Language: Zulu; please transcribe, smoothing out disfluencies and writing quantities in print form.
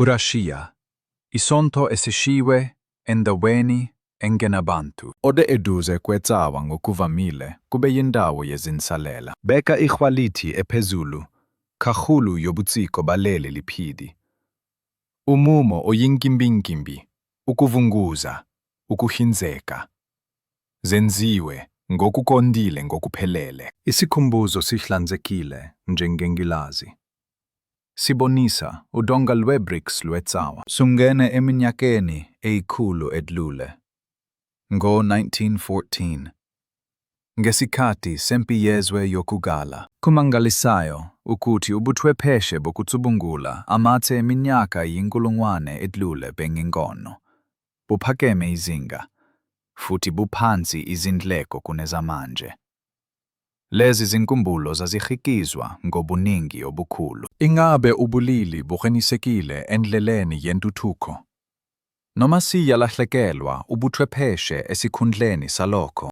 Urashia, isonto esishiwe endaweni engenabantu. Ode eduze kwetsawa ngokuvamile kube yindawo yezinsalela. Beka ikhwalithi ephezulu kakhulu yobuciko baleli liphidi. Umumo oyinkimbingimbi, ukuvunguza, ukuhlinzeka. Zenziwe ngokukondile ngokuphelele. Isikhumbuzo sihlanzekile njengengilazi. Sibonisa udonga lwebricks lwetsawa. Sungene eminyakeni eyikhulu edlule. Ngo-1914. Ngesikhathi sempi yezwe yokugala. Kumangalisayo ukuthi ubuchwepheshe bokucubungula amathe eminyaka yinkulungwane edlule bengingono. Buphakeme izinga, futhi buphansi izindleko kunezamanje. Lezi zinkumbulo zazihikizwa ngobuningi obukhulu. Ingabe ubulili buqinisekile endleleni yentuthuko? Noma siyalahlekelwa ubuchwepheshe esikhundleni salokho?